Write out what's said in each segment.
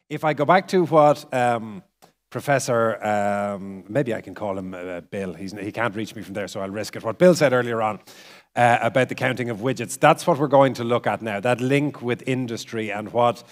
If I go back to what Professor, maybe I can call him Bill, he can't reach me from there, so I'll risk it. What Bill said earlier on about the counting of widgets, that's what we're going to look at now, that link with industry and what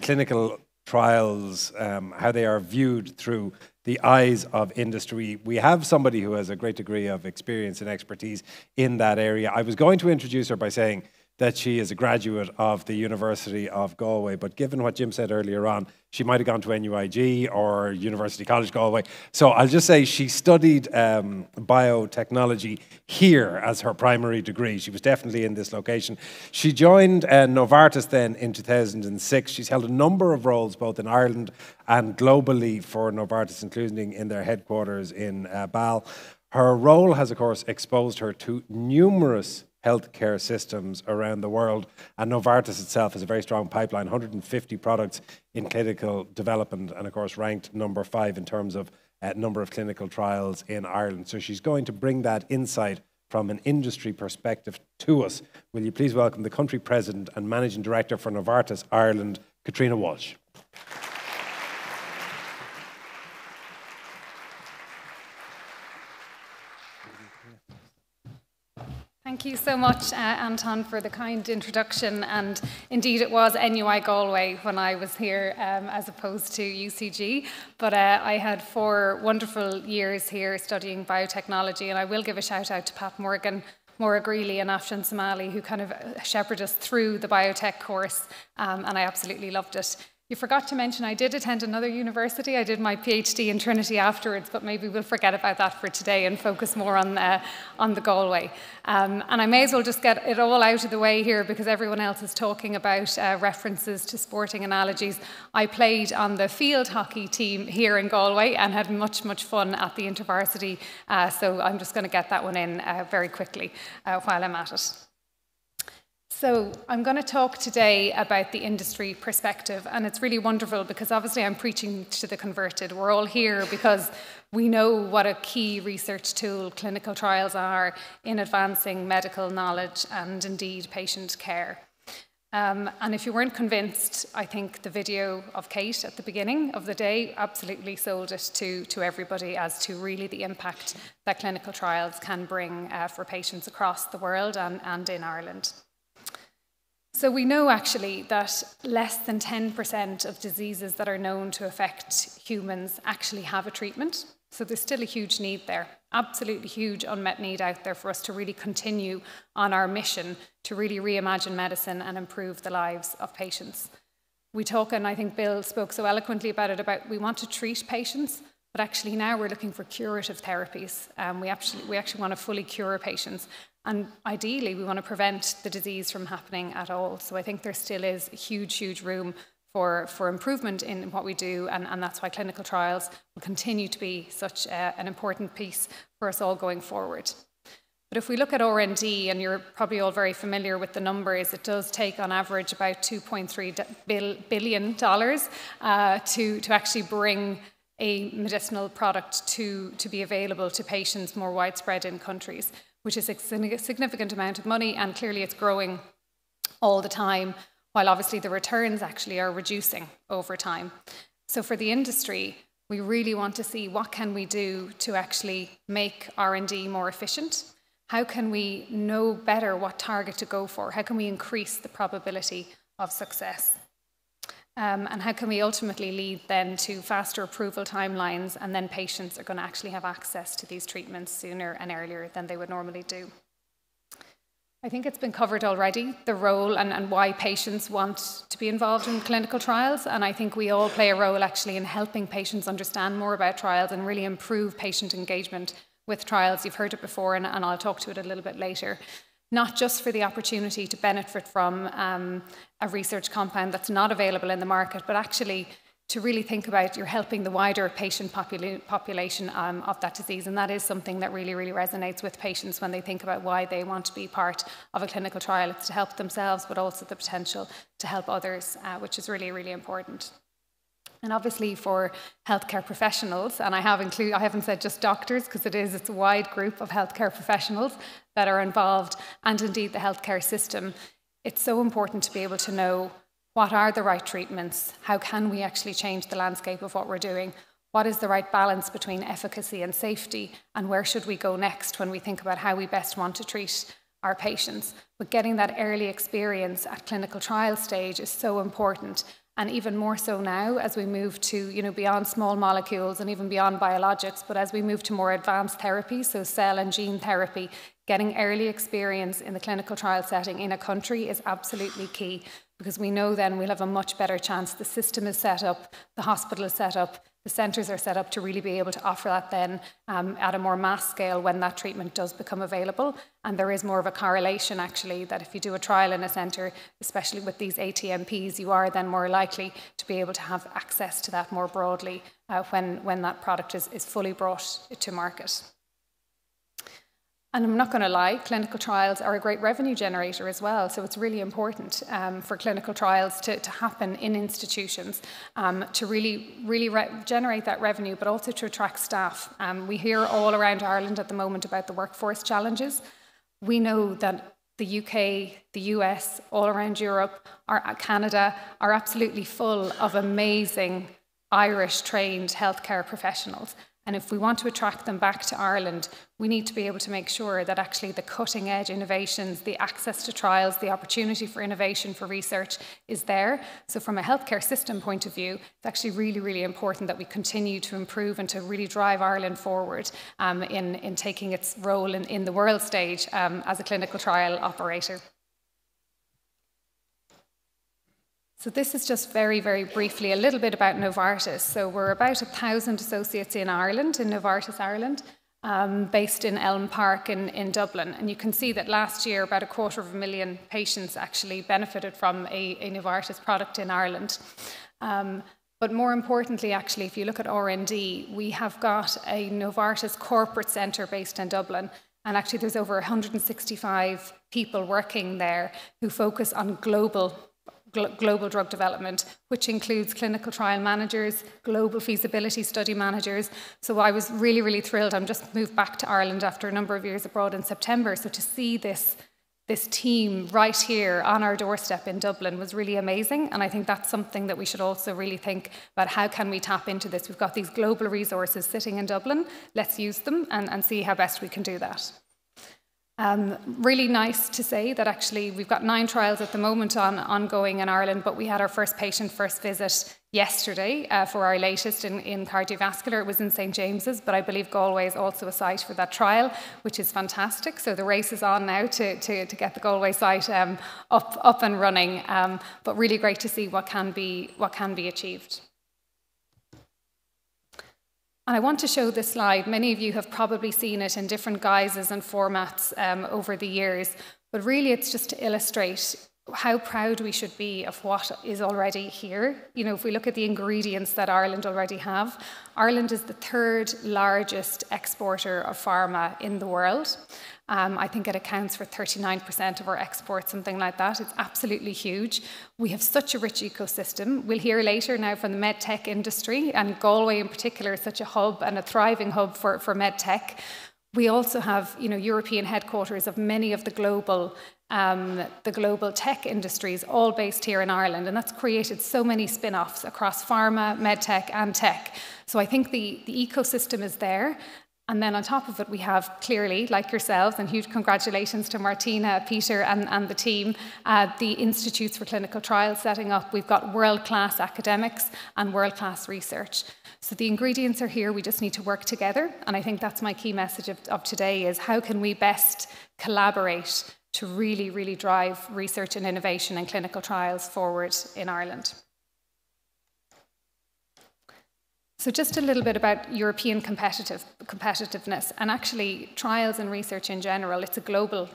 clinical trials, how they are viewed through the eyes of industry. We have somebody who has a great degree of experience and expertise in that area. I was going to introduce her by saying that she is a graduate of the University of Galway, but given what Jim said earlier on, she might have gone to NUIG or University College Galway. So I'll just say she studied biotechnology here as her primary degree. She was definitely in this location. She joined Novartis then in 2006. She's held a number of roles both in Ireland and globally for Novartis, including in their headquarters in Bâle. Her role has, of course, exposed her to numerous healthcare systems around the world, and Novartis itself has a very strong pipeline, 150 products in clinical development, and of course ranked number 5 in terms of number of clinical trials in Ireland. So she's going to bring that insight from an industry perspective to us. Will you please welcome the country president and managing director for Novartis Ireland, Caitriona Walsh. Thank you so much, Anton, for the kind introduction. And indeed, it was NUI Galway when I was here, as opposed to UCG. But I had 4 wonderful years here studying biotechnology. And I will give a shout out to Pat Morgan, Maura Greeley and Afshan Somali, who kind of shepherded us through the biotech course. And I absolutely loved it. You forgot to mention I did attend another university. I did my PhD in Trinity afterwards, but maybe we'll forget about that for today and focus more on the Galway. And I may as well just get it all out of the way here because everyone else is talking about references to sporting analogies. I played on the field hockey team here in Galway and had much, much fun at the InterVarsity. So I'm just going to get that one in very quickly while I'm at it. So I'm going to talk today about the industry perspective, and it's really wonderful because obviously I'm preaching to the converted. We're all here because we know what a key research tool clinical trials are in advancing medical knowledge and indeed patient care. And if you weren't convinced, I think the video of Kate at the beginning of the day absolutely sold it to everybody as to really the impact that clinical trials can bring for patients across the world and in Ireland. So we know actually that less than 10% of diseases that are known to affect humans actually have a treatment. So there's still a huge need there, absolutely huge unmet need out there for us to really continue on our mission to really reimagine medicine and improve the lives of patients. We talk, and I think Bill spoke so eloquently about it, about we want to treat patients, but actually now we're looking for curative therapies. We actually want to fully cure patients. And ideally, we want to prevent the disease from happening at all. So I think there still is huge, huge room for improvement in what we do. And that's why clinical trials will continue to be such an important piece for us all going forward. But if we look at R&D, and you're probably all very familiar with the numbers, it does take on average about $2.3 billion to actually bring a medicinal product to be available to patients more widespread in countries, which is a significant amount of money, and clearly it's growing all the time, while obviously the returns actually are reducing over time. So for the industry, we really want to see what can we do to actually make R&D more efficient? How can we know better what target to go for? How can we increase the probability of success? And how can we ultimately lead then to faster approval timelines, and then patients are going to actually have access to these treatments sooner and earlier than they would normally do. I think it's been covered already, the role and why patients want to be involved in clinical trials, and I think we all play a role actually in helping patients understand more about trials and really improve patient engagement with trials. You've heard it before, and I'll talk to it a little bit later. Not just for the opportunity to benefit from a research compound that's not available in the market, but actually to really think about you're helping the wider patient population of that disease. And that is something that really, really resonates with patients when they think about why they want to be part of a clinical trial. It's to help themselves, but also the potential to help others, which is really, really important. And obviously for healthcare professionals, and I haven't said just doctors, because it's a wide group of healthcare professionals that are involved, and indeed the healthcare system, it's so important to be able to know What are the right treatments? How can we actually change the landscape of what we're doing? What is the right balance between efficacy and safety? And where should we go next when we think about how we best want to treat our patients? But getting that early experience at clinical trial stage is so important. And even more so now as we move to, beyond small molecules and even beyond biologics, but as we move to more advanced therapies, so cell and gene therapy, getting early experience in the clinical trial setting in a country is absolutely key, because we know then we'll have a much better chance. The system is set up, the hospital is set up, the centres are set up to really be able to offer that then at a more mass scale when that treatment does become available. And there is more of a correlation actually that if you do a trial in a centre, especially with these ATMPs, you are then more likely to be able to have access to that more broadly when that product is fully brought to market. And I'm not going to lie, clinical trials are a great revenue generator as well. So it's really important for clinical trials to happen in institutions to really generate that revenue, but also to attract staff. We hear all around Ireland at the moment about the workforce challenges. We know that the UK, the US, all around Europe, Canada are absolutely full of amazing Irish-trained healthcare professionals. And if we want to attract them back to Ireland, we need to be able to make sure that actually the cutting edge innovations, the access to trials, the opportunity for innovation, for research is there. So from a healthcare system point of view, it's actually really, really important that we continue to improve and to really drive Ireland forward in taking its role in the world stage as a clinical trial operator. So this is just very, very briefly a little bit about Novartis. So we're about 1,000 associates in Ireland, in Novartis Ireland, based in Elm Park in Dublin. And you can see that last year about 250,000 patients actually benefited from a Novartis product in Ireland. But more importantly, actually, if you look at R&D, we have got a Novartis corporate centre based in Dublin. And actually there's over 165 people working there who focus on global drug development, which includes clinical trial managers, global feasibility study managers. So I was really, really thrilled. I'm just moved back to Ireland after a number of years abroad in September. So to see this team right here on our doorstep in Dublin was really amazing. And I think that's something that we should also really think about. How can we tap into this? We've got these global resources sitting in Dublin. Let's use them and see how best we can do that. Really nice to say that actually we've got 9 trials at the moment ongoing in Ireland, but we had our first patient first visit yesterday for our latest in cardiovascular. It was in St. James's, but I believe Galway is also a site for that trial, which is fantastic. So the race is on now to get the Galway site up and running, but really great to see what can be achieved. And I want to show this slide. Many of you have probably seen it in different guises and formats over the years, but really it's just to illustrate how proud we should be of what is already here. You know, if we look at the ingredients that Ireland already have, Ireland is the 3rd largest exporter of pharma in the world. I think it accounts for 39% of our exports, something like that. It's absolutely huge. We have such a rich ecosystem. We'll hear later now from the medtech industry, and Galway in particular is such a hub and a thriving hub for medtech. We also have, European headquarters of many of the global tech industries, all based here in Ireland, and that's created so many spin-offs across pharma, medtech, and tech. So I think the ecosystem is there. And then on top of it, we have clearly, like yourselves, and huge congratulations to Martina, Peter, and the team, the Institutes for Clinical Trials setting up. We've got world-class academics and world-class research. So the ingredients are here, we just need to work together. And I think that's my key message of today is how can we best collaborate to really, really drive research and innovation and clinical trials forward in Ireland. So just a little bit about European competitiveness, and actually trials and research in general. It's a global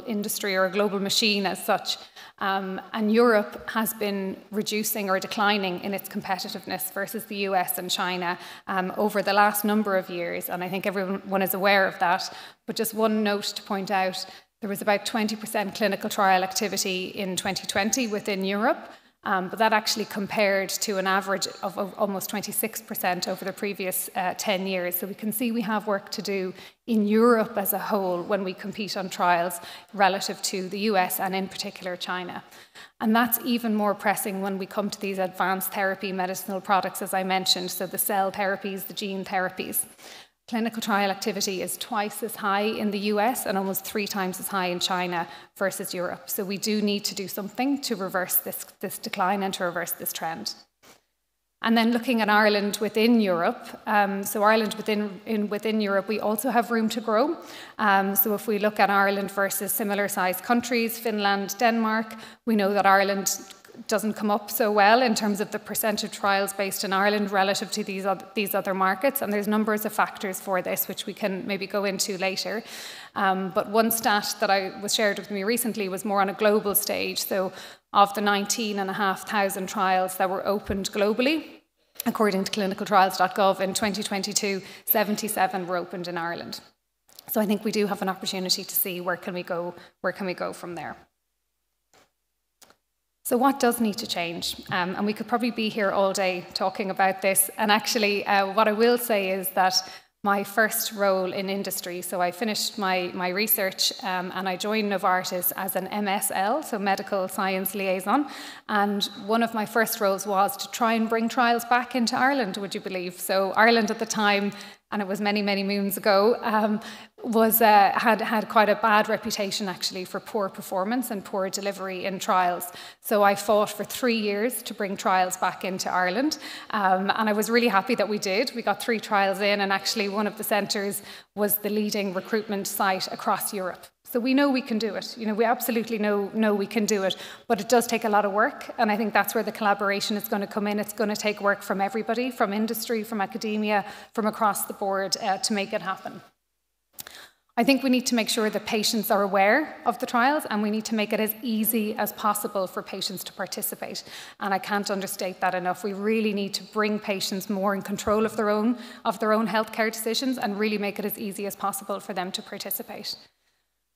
industry or a global machine as such, and Europe has been reducing or declining in its competitiveness versus the US and China over the last number of years, and I think everyone is aware of that. But just one note to point out, there was about 20% clinical trial activity in 2020 within Europe. But that actually compared to an average of almost 26% over the previous 10 years. So we can see we have work to do in Europe as a whole when we compete on trials relative to the US and in particular China. And that's even more pressing when we come to these advanced therapy medicinal products, as I mentioned, so the cell therapies, the gene therapies. Clinical trial activity is twice as high in the US and almost 3 times as high in China versus Europe. So we do need to do something to reverse this decline and to reverse this trend. And then looking at Ireland within Europe, so Ireland within Europe, we also have room to grow. So if we look at Ireland versus similar sized countries, Finland, Denmark, we know that Ireland doesn't come up so well in terms of the percent of trials based in Ireland relative to these other markets. And there's numbers of factors for this, which we can maybe go into later. But one stat that was shared with me recently was more on a global stage. So of the 19,500 trials that were opened globally, according to clinicaltrials.gov in 2022, 77 were opened in Ireland. So I think we do have an opportunity to see where can we go from there. So what does need to change? And we could probably be here all day talking about this. And actually, what I will say is that my first role in industry, so I finished my research and I joined Novartis as an MSL, so Medical Science Liaison. And one of my first roles was to try and bring trials back into Ireland, would you believe? So Ireland at the time, and it was many, many moons ago, had quite a bad reputation actually for poor performance and poor delivery in trials. So I fought for 3 years to bring trials back into Ireland, and I was really happy that we did. We got 3 trials in, and actually one of the centres was the leading recruitment site across Europe. So we know we can do it. You know, we absolutely know we can do it, but it does take a lot of work, and I think that's where the collaboration is going to come in. It's going to take work from everybody, from industry, from academia, from across the board to make it happen. I think we need to make sure that patients are aware of the trials, and we need to make it as easy as possible for patients to participate. And I can't understate that enough. We really need to bring patients more in control of their own healthcare decisions and really make it as easy as possible for them to participate.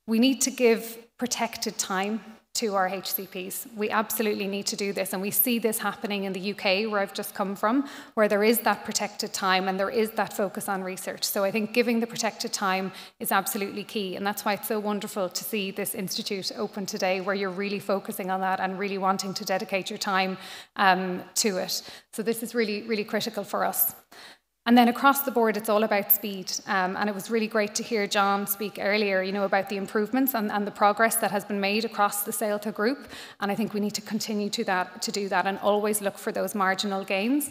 We need to give protected time to our HCPs. We absolutely need to do this, and we see this happening in the UK, where I've just come from, where there is that protected time and there is that focus on research. So I think giving the protected time is absolutely key, and that's why it's so wonderful to see this institute open today, where you're really focusing on that and really wanting to dedicate your time to it. So this is really, really critical for us. And then across the board, it's all about speed. And it was really great to hear John speak earlier, you know, about the improvements and the progress that has been made across the Sailta group. And I think we need to continue to do that and always look for those marginal gains.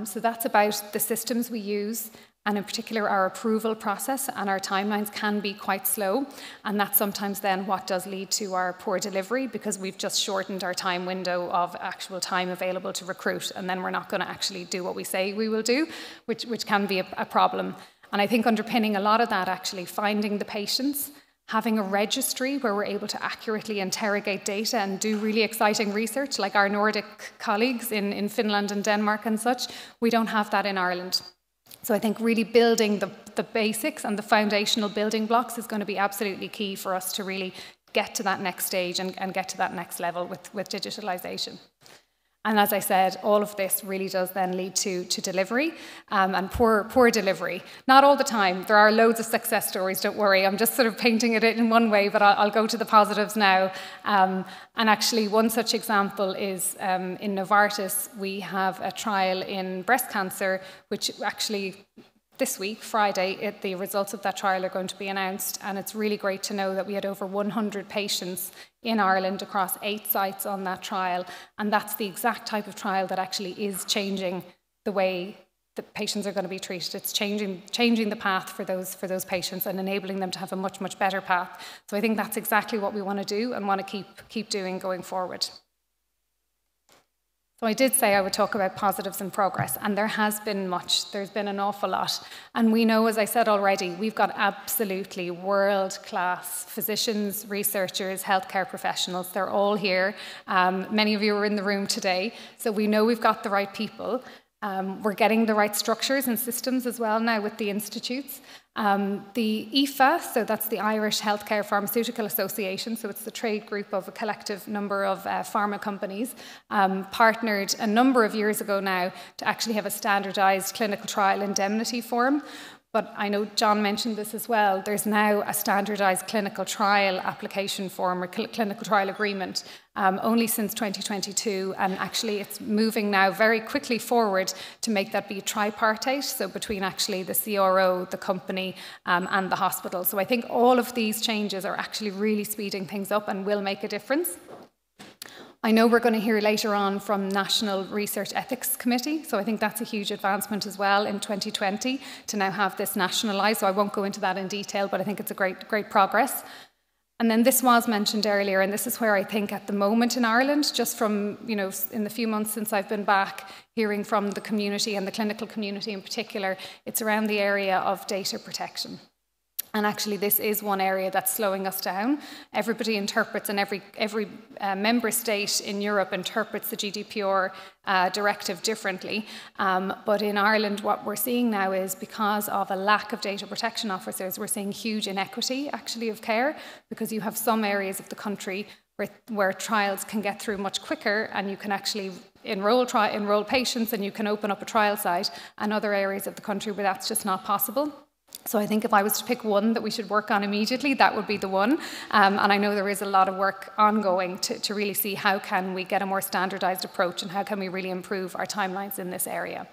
So that's about the systems we use, and in particular our approval process, and our timelines can be quite slow, and that's sometimes then what does lead to our poor delivery, because we've just shortened our time window of actual time available to recruit, and then we're not going to actually do what we say we will do, which can be a problem. And I think underpinning a lot of that, actually finding the patients, having a registry where we're able to accurately interrogate data and do really exciting research like our Nordic colleagues in Finland and Denmark and such, we don't have that in Ireland. So I think really building the basics and the foundational building blocks is going to be absolutely key for us to really get to that next stage and get to that next level with digitalization. And as I said, all of this really does then lead to delivery and poor delivery. Not all the time. There are loads of success stories, don't worry. I'm just sort of painting it in one way, but I'll go to the positives now. And actually, one such example is in Novartis, we have a trial in breast cancer, which actually this week, Friday, the results of that trial are going to be announced, and it's really great to know that we had over 100 patients in Ireland across 8 sites on that trial, and that's the exact type of trial that actually is changing the way that patients are going to be treated. It's changing the path for those patients and enabling them to have a much, much better path. So I think that's exactly what we want to do and want to keep doing going forward. So I did say I would talk about positives and progress, and there has been much. There's been an awful lot. And we know, as I said already, we've got absolutely world-class physicians, researchers, healthcare professionals. They're all here. Many of you are in the room today. So we know we've got the right people. We're getting the right structures and systems as well now with the institutes. The IFA, so that's the Irish Healthcare Pharmaceutical Association, so it's the trade group of a collective number of pharma companies, partnered a number of years ago now to actually have a standardised clinical trial indemnity form. But I know John mentioned this as well. There's now a standardised clinical trial application form or clinical trial agreement only since 2022. And actually it's moving now very quickly forward to make that be tripartite. So between actually the CRO, the company and the hospital. So I think all of these changes are actually really speeding things up and will make a difference. I know we're going to hear later on from National Research Ethics Committee, so I think that's a huge advancement as well in 2020 to now have this nationalised, so I won't go into that in detail, but I think it's a great progress. And then this was mentioned earlier, and this is where I think at the moment in Ireland, just from, you know, in the few months since I've been back, hearing from the community and the clinical community in particular, it's around the area of data protection. And actually, this is one area that's slowing us down. Everybody interprets, and every member state in Europe interprets the GDPR directive differently. But in Ireland, what we're seeing now is because of a lack of data protection officers, we're seeing huge inequity, actually, of care, because you have some areas of the country where trials can get through much quicker, and you can actually enroll patients, and you can open up a trial site, and other areas of the country where that's just not possible. So I think if I was to pick one that we should work on immediately, that would be the one. And I know there is a lot of work ongoing to really see how can we get a more standardised approach and how can we really improve our timelines in this area.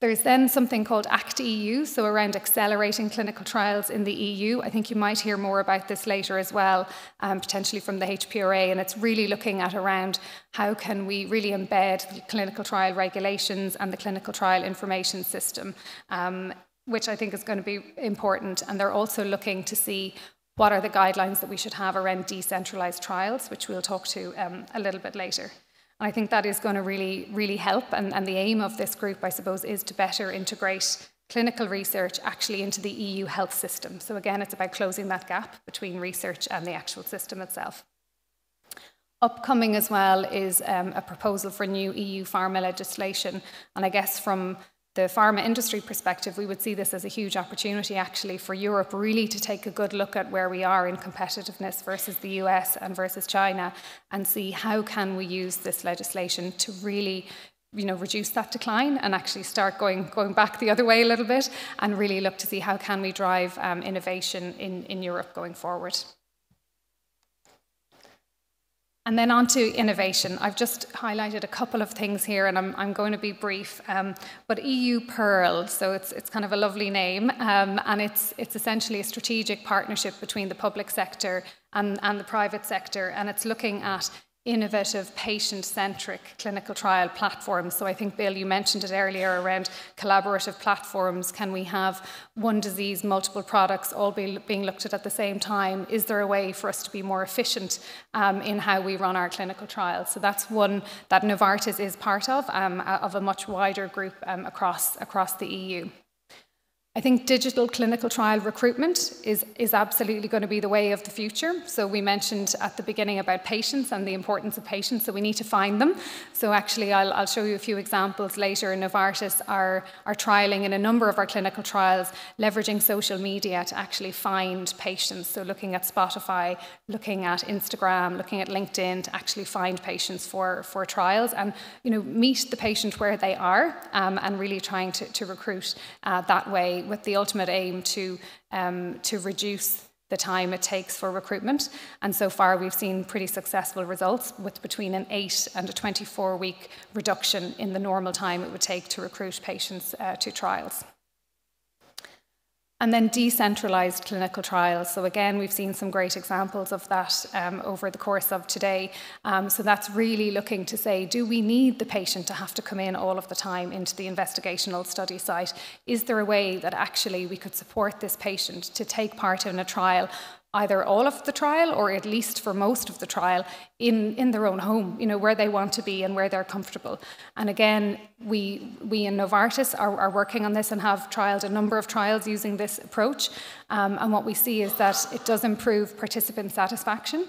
There's then something called ACT EU, so around accelerating clinical trials in the EU. I think you might hear more about this later as well, potentially from the HPRA, and it's really looking at around how can we really embed the clinical trial regulations and the clinical trial information system, which I think is going to be important. And they're also looking to see what are the guidelines that we should have around decentralised trials, which we'll talk to a little bit later. And I think that is going to really help. And the aim of this group, I suppose, is to better integrate clinical research actually into the EU health system. So again, it's about closing that gap between research and the actual system itself. Upcoming as well is a proposal for new EU pharma legislation. And I guess from the pharma industry perspective, we would see this as a huge opportunity actually for Europe really to take a good look at where we are in competitiveness versus the US and versus China, and see how can we use this legislation to really, you know, reduce that decline and actually start going back the other way a little bit, and really look to see how can we drive innovation in Europe going forward. And then on to innovation. I've just highlighted a couple of things here, and I'm going to be brief. But EU Pearl, so it's kind of a lovely name, and it's essentially a strategic partnership between the public sector and the private sector, and it's looking at innovative, patient-centric clinical trial platforms. So I think, Bill, you mentioned it earlier around collaborative platforms. Can we have one disease, multiple products, all being looked at the same time? Is there a way for us to be more efficient in how we run our clinical trials? So that's one that Novartis is part of a much wider group across the EU. I think digital clinical trial recruitment is absolutely going to be the way of the future. So we mentioned at the beginning about patients and the importance of patients, so we need to find them. So actually I'll show you a few examples later. Novartis are trialling in a number of our clinical trials, leveraging social media to actually find patients. So looking at Spotify, looking at Instagram, looking at LinkedIn to actually find patients for trials and, you know, meet the patient where they are and really trying to recruit that way, with the ultimate aim to reduce the time it takes for recruitment. And so far we've seen pretty successful results with between an 8 and a 24-week reduction in the normal time it would take to recruit patients to trials. And then decentralised clinical trials. So again, we've seen some great examples of that over the course of today. So that's really looking to say, do we need the patient to have to come in all of the time into the investigational study site? Is there a way that actually we could support this patient to take part in a trial, either all of the trial or at least for most of the trial in their own home, you know, where they want to be and where they're comfortable. And again, we in Novartis are working on this and have trialed a number of trials using this approach. And what we see is that it does improve participant satisfaction.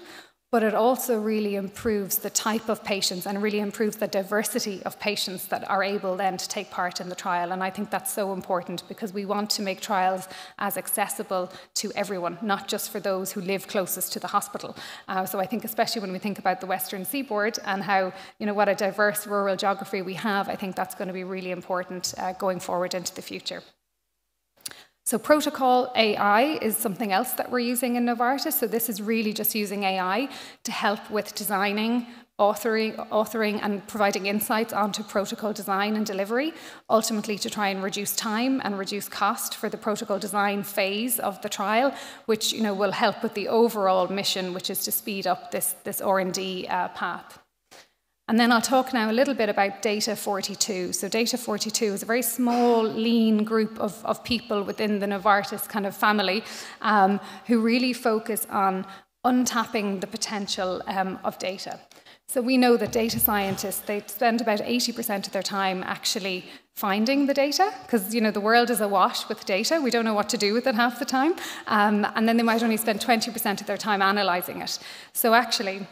but it also really improves the type of patients and really improves the diversity of patients that are able then to take part in the trial. And I think that's so important because we want to make trials as accessible to everyone, not just for those who live closest to the hospital. So I think especially when we think about the Western Seaboard and how, what a diverse rural geography we have, I think that's going to be really important going forward into the future. So protocol AI is something else that we're using in Novartis. So this is really just using AI to help with designing, authoring and providing insights onto protocol design and delivery, ultimately to try and reduce time and reduce cost for the protocol design phase of the trial, which will help with the overall mission, which is to speed up this R&D path. And then I'll talk now a little bit about Data 42. So Data 42 is a very small, lean group of people within the Novartis kind of family who really focus on untapping the potential of data. So we know that data scientists, they spend about 80% of their time actually finding the data, because the world is awash with data. We don't know what to do with it half the time. And then they might only spend 20% of their time analysing it. So actually,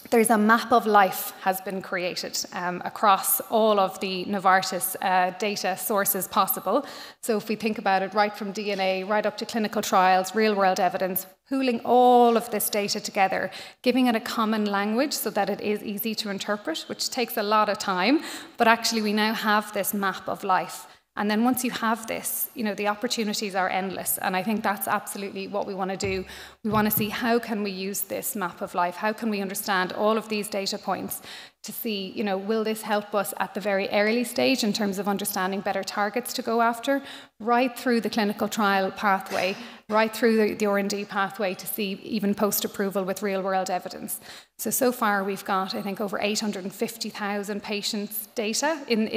there's a map of life has been created across all of the Novartis data sources possible. So if we think about it right from DNA, right up to clinical trials, real-world evidence, pooling all of this data together, giving it a common language so that it is easy to interpret, which takes a lot of time, but actually we now have this map of life. And then once you have this, the opportunities are endless. And I think that's absolutely what we want to do. We want to see how can we use this map of life? How can we understand all of these data points to see, will this help us at the very early stage in terms of understanding better targets to go after, right through the clinical trial pathway, right through the R&D pathway to see even post-approval with real-world evidence. So far we've got, I think, over 850,000 patients' data in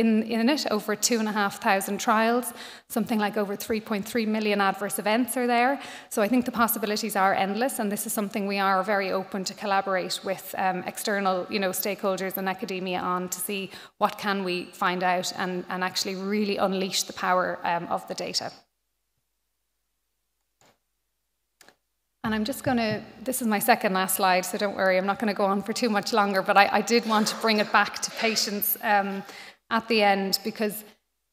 it, over 2,500 trials, something like over 3.3 million adverse events are there. So I think the possibilities are endless, and this is something we are very open to collaborate with external, stakeholders and academia on to see what can we find out and actually really unleash the power of the data. And I'm just going to, this is my second last slide, so don't worry, I'm not going to go on for too much longer, but I did want to bring it back to patients at the end because,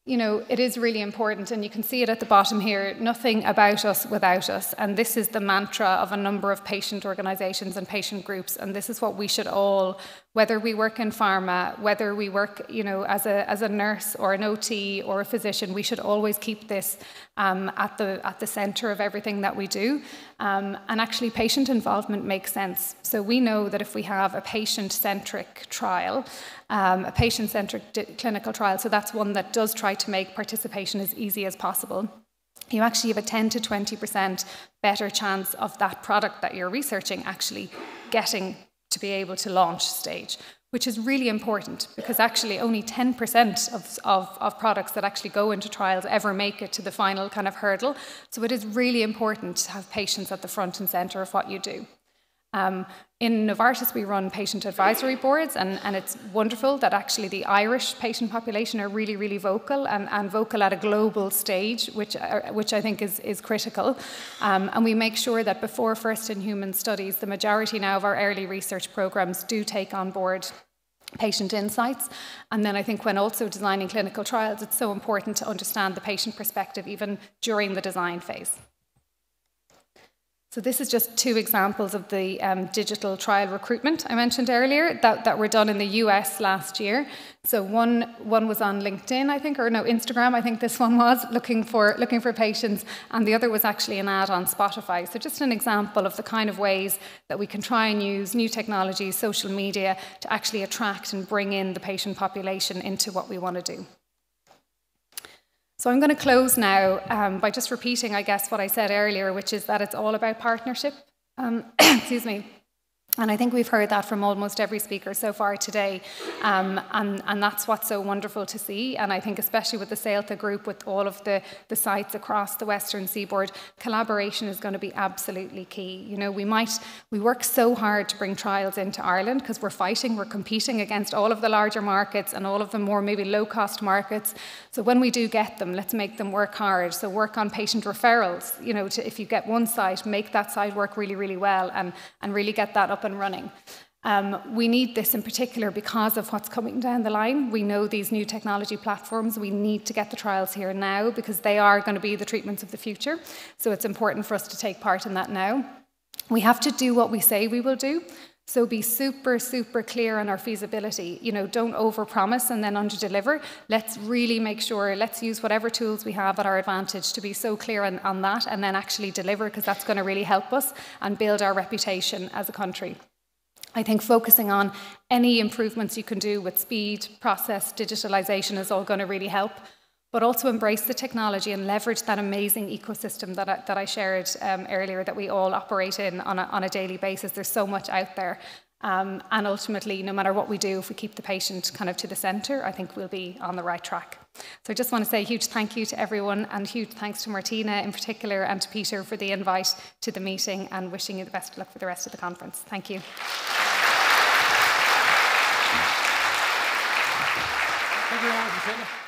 it is really important, and you can see it at the bottom here, nothing about us without us. And this is the mantra of a number of patient organisations and patient groups, and this is what we should all, whether we work in pharma, whether we work, as a nurse or an OT or a physician, we should always keep this at the centre of everything that we do. And actually, patient involvement makes sense. So we know that if we have a patient-centric trial, a patient-centric clinical trial, so that's one that does try to make participation as easy as possible, you actually have a 10 to 20% better chance of that product that you're researching actually getting to be able to launch stage, which is really important because actually only 10% of products that actually go into trials ever make it to the final kind of hurdle. So it is really important to have patients at the front and centre of what you do. In Novartis, we run patient advisory boards, and it's wonderful that actually the Irish patient population are really, really vocal and vocal at a global stage, which I think is critical. And we make sure that before first-in-human studies, the majority now of our early research programs do take on board patient insights. And then I think when also designing clinical trials, it's so important to understand the patient perspective even during the design phase. So this is just two examples of the digital trial recruitment I mentioned earlier that were done in the US last year. So one was on LinkedIn, I think, or no, Instagram, I think this one was, looking for patients, and the other was actually an ad on Spotify. So just an example of the kind of ways that we can try and use new technologies, social media, to actually attract and bring in the patient population into what we want to do. So I'm going to close now by just repeating, I guess, what I said earlier, which is that it's all about partnership. Excuse me. And I think we've heard that from almost every speaker so far today. And that's what's so wonderful to see. And I think especially with the CELTA group, with all of the sites across the Western Seaboard, collaboration is going to be absolutely key. You know, we work so hard to bring trials into Ireland because we're competing against all of the larger markets and all of the more maybe low-cost markets. So when we do get them, let's make them work hard. So work on patient referrals. You know, if you get one site, make that site work really, really well and really get that up up and running. We need this in particular because of what's coming down the line. We know these new technology platforms, we need to get the trials here now because they are going to be the treatments of the future. So it's important for us to take part in that now. We have to do what we say we will do. So be super, super clear on our feasibility. You know, don't overpromise and then underdeliver. Let's really make sure, let's use whatever tools we have at our advantage to be so clear on that and then actually deliver, because that's going to really help us and build our reputation as a country. I think focusing on any improvements you can do with speed, process, digitalization is all going to really help. But also embrace the technology and leverage that amazing ecosystem that I shared earlier that we all operate in on a daily basis. There's so much out there. And ultimately, no matter what we do, if we keep the patient kind of to the centre, I think we'll be on the right track. So I just want to say a huge thank you to everyone, and huge thanks to Martina in particular and to Peter for the invite to the meeting, and wishing you the best of luck for the rest of the conference. Thank you. Thank you very much, Martina.